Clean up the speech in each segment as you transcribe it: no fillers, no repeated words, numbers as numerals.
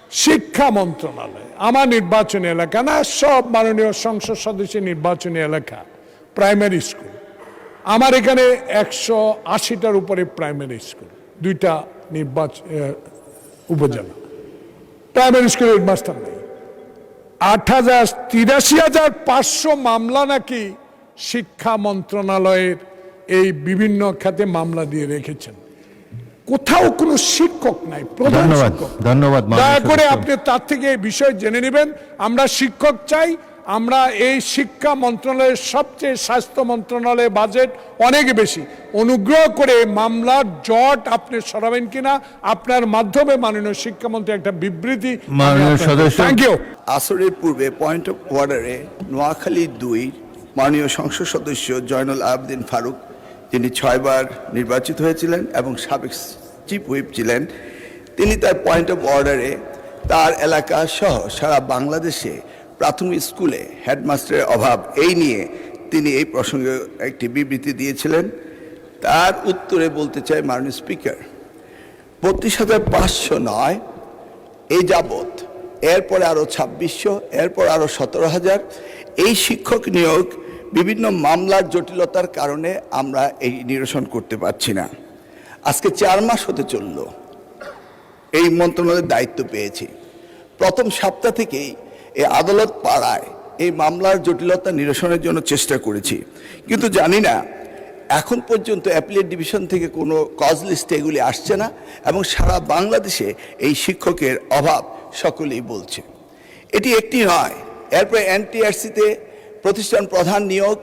শিক্ষা মন্ত্রণালয় আমার নির্বাচনী এলাকা না, সব মাননীয় সংসদ সদস্যের নির্বাচনী এলাকা প্রাইমারি স্কুল। আমার এখানে 180টার উপরে প্রাইমারি স্কুল, 2টা উপজেলা। প্রাইমারি স্কুলের হেডমাস্টার নেই। 83,500 মামলা নাকি শিক্ষা মন্ত্রণালয়ের এই বিভিন্ন খাতে মামলা দিয়ে রেখেছেন। কোথাও কোনো শিক্ষক নাই, প্রধান শিক্ষক। ধন্যবাদ। দয়া করে আপনি তার থেকে এই বিষয় জেনে নেবেন। আমরা শিক্ষক চাই। আমরা এই শিক্ষা মন্ত্রণালয়ের সবচেয়ে স্বাস্থ্য মন্ত্রণালয়ের বাজেট অনেক বেশি। অনুগ্রহ করে মামলার জট আপনি সরাবেন কিনা, আপনার মাধ্যমে মাননীয় শিক্ষামন্ত্রী একটা বিবৃতি। Thank you. আসরের পূর্বে পয়েন্ট অফ অর্ডারে নোয়াখালী 2 মাননীয় সংসদ সদস্য জয়নুল আবেদিন ফারুক, যিনি 6 বার নির্বাচিত হয়েছিলেন এবং সাবেক চিফ হুইপ ছিলেন, তিনি তার পয়েন্ট অফ অর্ডারে তার এলাকা সহ সারা বাংলাদেশে প্রাথমিক স্কুলে হেডমাস্টারের অভাব এই নিয়ে তিনি এই প্রসঙ্গে একটি বিবৃতি দিয়েছিলেন। তার উত্তরে বলতে চাই, মাননীয় স্পিকার, 32,500 নয়, এই যাবৎ এরপরে আরও 2600, এরপর আরও 17,000 এই শিক্ষক নিয়োগ বিভিন্ন মামলার জটিলতার কারণে আমরা এই নিরসন করতে পারছি না। আজকে 4 মাস হতে চলল এই মন্ত্রণালয়ের দায়িত্ব পেয়েছি। প্রথম সপ্তাহ থেকেই এই আদালত পাড়ায় এই মামলার জটিলতা নিরসনের জন্য চেষ্টা করেছি, কিন্তু জানি না এখন পর্যন্ত অ্যাপিলেট ডিভিশন থেকে কোনো কজ লিস্টে এগুলি আসছে না এবং সারা বাংলাদেশে এই শিক্ষকের অভাব সকলেই বলছে। এটি একটি নয়, এরপরে এনটিআরসিতে প্রতিষ্ঠান প্রধান নিয়োগ,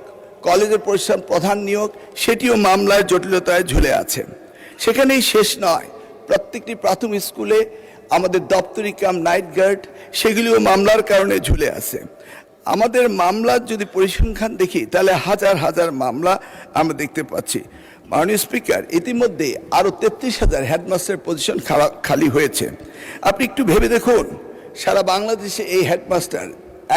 কলেজের প্রতিষ্ঠান প্রধান নিয়োগ, সেটিও মামলার জটিলতায় ঝুলে আছে। সেখানেই শেষ নয়, প্রত্যেকটি প্রাথমিক স্কুলে আমাদের দপ্তরি কাম নাইট গার্ড, সেগুলিও মামলার কারণে ঝুলে আছে। আমাদের মামলার যদি পরিসংখ্যান দেখি তাহলে হাজার হাজার মামলা আমরা দেখতে পাচ্ছি। মাননীয় স্পিকার, ইতিমধ্যে আরও 33,000 হেডমাস্টার পজিশন খালি হয়েছে। আপনি একটু ভেবে দেখুন, সারা বাংলাদেশে এই হেডমাস্টার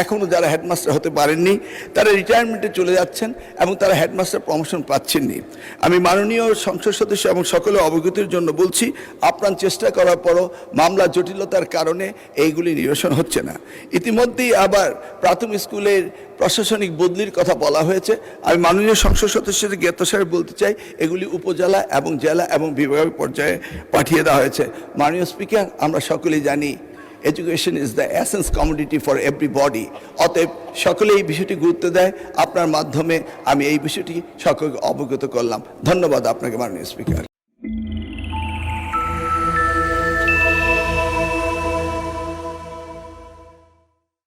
এখনও যারা হেডমাস্টার হতে পারেননি তারা রিটায়ারমেন্টে চলে যাচ্ছেন এবং তারা হেডমাস্টার প্রমোশন পাচ্ছেননি। আমি মাননীয় সংসদ সদস্য এবং সকলে অবগতির জন্য বলছি, আপ্রাণ চেষ্টা করার পরও মামলা জটিলতার কারণে এইগুলি নিরসন হচ্ছে না। ইতিমধ্যেই আবার প্রাথমিক স্কুলের প্রশাসনিক বদলির কথা বলা হয়েছে। আমি মাননীয় সংসদ সদস্যদের জ্ঞাতসারে বলতে চাই, এগুলি উপজেলা এবং জেলা এবং বিভাগ পর্যায়ে পাঠিয়ে দেওয়া হয়েছে। মাননীয় স্পিকার, আমরা সকলেই জানি education is the essence commodity for everybody. অতএব সকলে এই বিষয়টি গুরুত্ব দেয়। আপনার মাধ্যমে আমি এই বিষয়টি সকলকে অবগত করলাম। ধন্যবাদ আপনাকে মাননীয় স্পিকার।